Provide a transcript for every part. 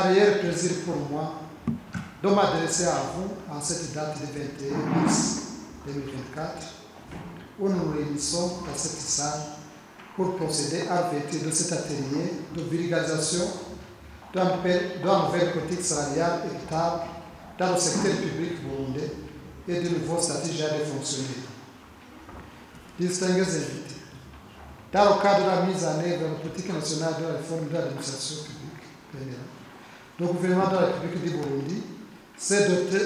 Réel plaisir pour moi de m'adresser à vous en cette date du 21 mars 2024 où nous nous réunissons dans cette salle pour procéder à l'ouverture de cet atelier de vulgarisation de la nouvelle politique salariale équitable dans le secteur public burundais et du nouveau statut des fonctionnaires. Distingués invités, dans le cadre de la mise en œuvre de la politique nationale de la réforme de l'administration publique, le gouvernement de la République du Burundi s'est doté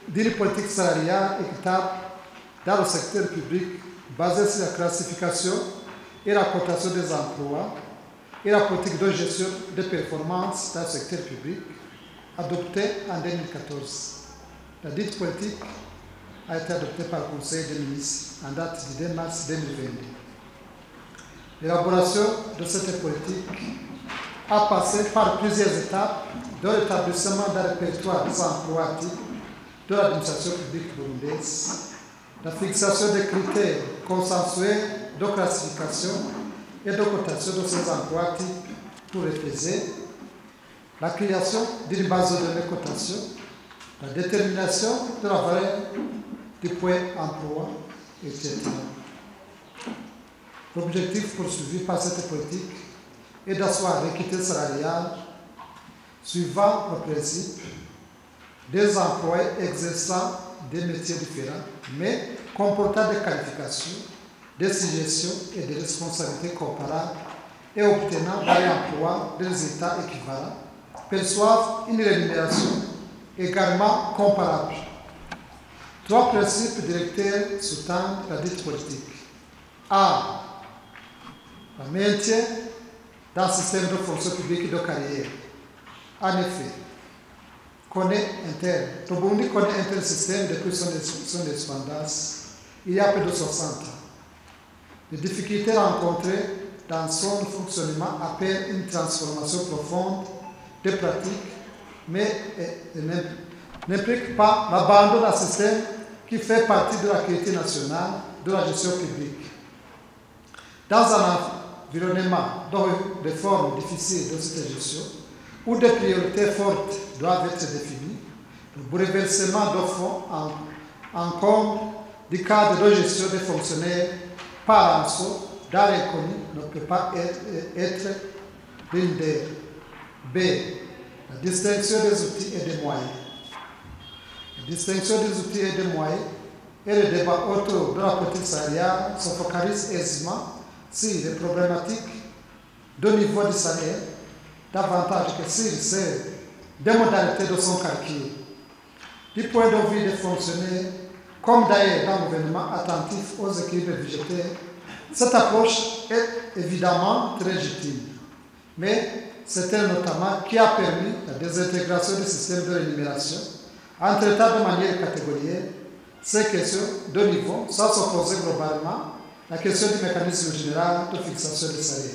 d'une politique salariale équitable dans le secteur public basée sur la classification et la cotation des emplois et la politique de gestion des performances dans le secteur public adoptée en 2014. La dite politique a été adoptée par le Conseil des ministres en date du 2 mars 2022. L'élaboration de cette politique a passé par plusieurs étapes de l'établissement d'un répertoire des emplois types de l'administration publique burundaise, la fixation des critères consensuels de classification et de cotation de ces emplois types pour les peser, la création d'une base de données cotation, la détermination de la valeur du point emploi, etc. L'objectif poursuivi par cette politique est d'asseoir l'équité salariale suivant le principe des employés exerçant des métiers différents, mais comportant des qualifications, des suggestions et des responsabilités comparables et obtenant dans l'emploi des résultats équivalents, perçoivent une rémunération également comparable. Trois principes directeurs sous-tendent la dite politique. A. Le maintien dans le système de fonction publique de carrière. En effet, le Burundi connaît un tel système depuis son indépendance, il y a plus de 60 ans. Les difficultés rencontrées dans son fonctionnement appellent une transformation profonde des pratiques, mais n'impliquent pas l'abandon d'un système qui fait partie de la qualité nationale de la gestion publique. Dans un environnement de réformes difficiles de cette gestion, où des priorités fortes doivent être définies, le bouleversement de fond en compte du cadre de gestion des fonctionnaires par anneau dans l'inconnu ne peut pas être l'une des B. La distinction des outils et des moyens. La distinction des outils et des moyens et le débat autour de la politique salariale se focalise aisément sur les problématiques de niveau du salaire, davantage que sur celles des modalités de son calcul. Du point de vue des fonctionnaires, comme d'ailleurs dans le gouvernement attentif aux équilibres budgétaires, cette approche est évidemment très légitime. Mais c'est elle notamment qui a permis la désintégration du système de rémunération en traitant de manière catégorielle ces questions de niveau sans s'opposer globalement à la question du mécanisme général de fixation des salaires.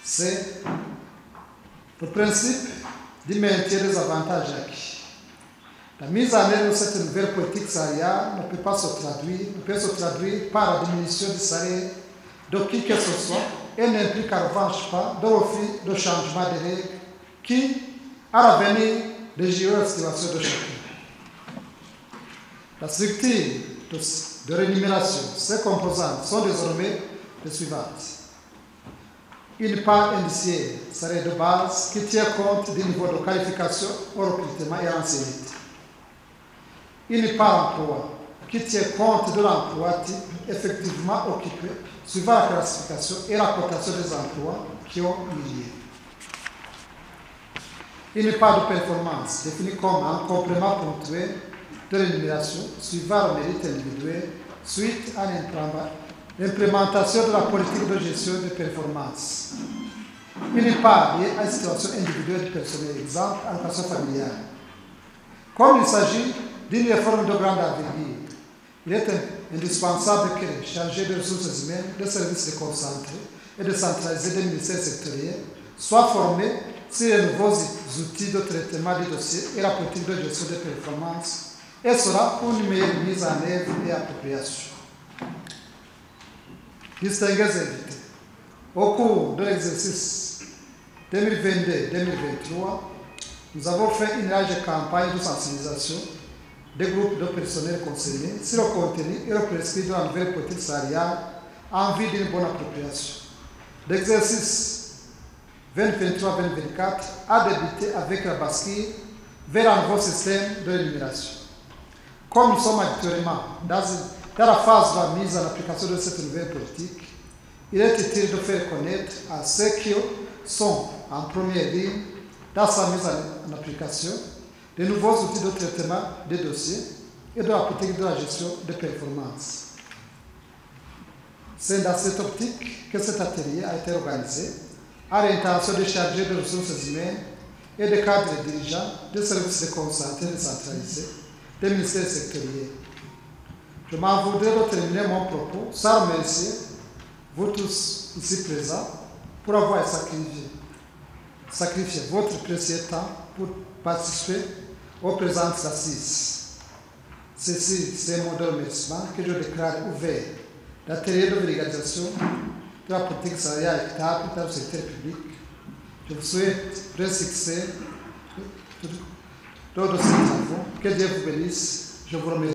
C'est le principe du maintien des avantages acquis. La mise en œuvre de cette nouvelle politique salariale ne peut se traduire par la diminution du salaire de qui que ce soit et n'implique en revanche pas de refus de changement de règles qui, à l'avenir, régiront la situation de chacun. La structure de rémunération, ses composantes sont désormais les suivantes. Une part indiciaire, salaire de base, qui tient compte du niveau de qualification au recrutement et à l'ancienneté. Une part emploi, qui tient compte de l'emploi type effectivement occupé, suivant la classification et la cotation des emplois qui ont eu lieu. Une part de performance, définie comme un complément ponctuel de rémunération, suivant le mérite individuel, suite à l'implémentation de la politique de gestion des performances. Une part liée à la situation individuelle du personnel, exemple, allocation familiale. Comme il s'agit d'une réforme de grande envergure, il est indispensable que les chargés des ressources humaines, des services déconcentrés et décentralisés des ministères sectoriels soient formés sur les nouveaux outils de traitement des dossiers et la politique de gestion des performances et sera pour une meilleure mise en œuvre et appropriation. Distingués invités, au cours de l'exercice 2022-2023, nous avons fait une large campagne de sensibilisation des groupes de personnels concernés sur le contenu et le prescrit de la nouvelle politique salariale en vue d'une bonne appropriation. L'exercice 2023-2024 a débuté avec la bascule vers un nouveau système de rémunération. Comme nous sommes actuellement dans la phase de la mise en application de cette nouvelle politique, il est utile de faire connaître à ceux qui sont en première ligne dans sa mise en application les nouveaux outils de traitement des dossiers et de la politique de la gestion de performance. C'est dans cette optique que cet atelier a été organisé à l'intention de charger de ressources humaines et de cadres dirigeants des services déconcentrés et décentralisés des ministères sectoriels. Je m'en voudrais de terminer mon propos sans remercier vous tous ici présents pour avoir sacrifié votre précieux temps pour participer aux présentes assises. Ceci, c'est un mot de remerciement que je déclare ouvert. L'atelier de vulgarisation de la politique salariale équitable dans le secteur public. Je vous souhaite plein succès lors de ces travaux. Que Dieu vous bénisse. Je vous remercie.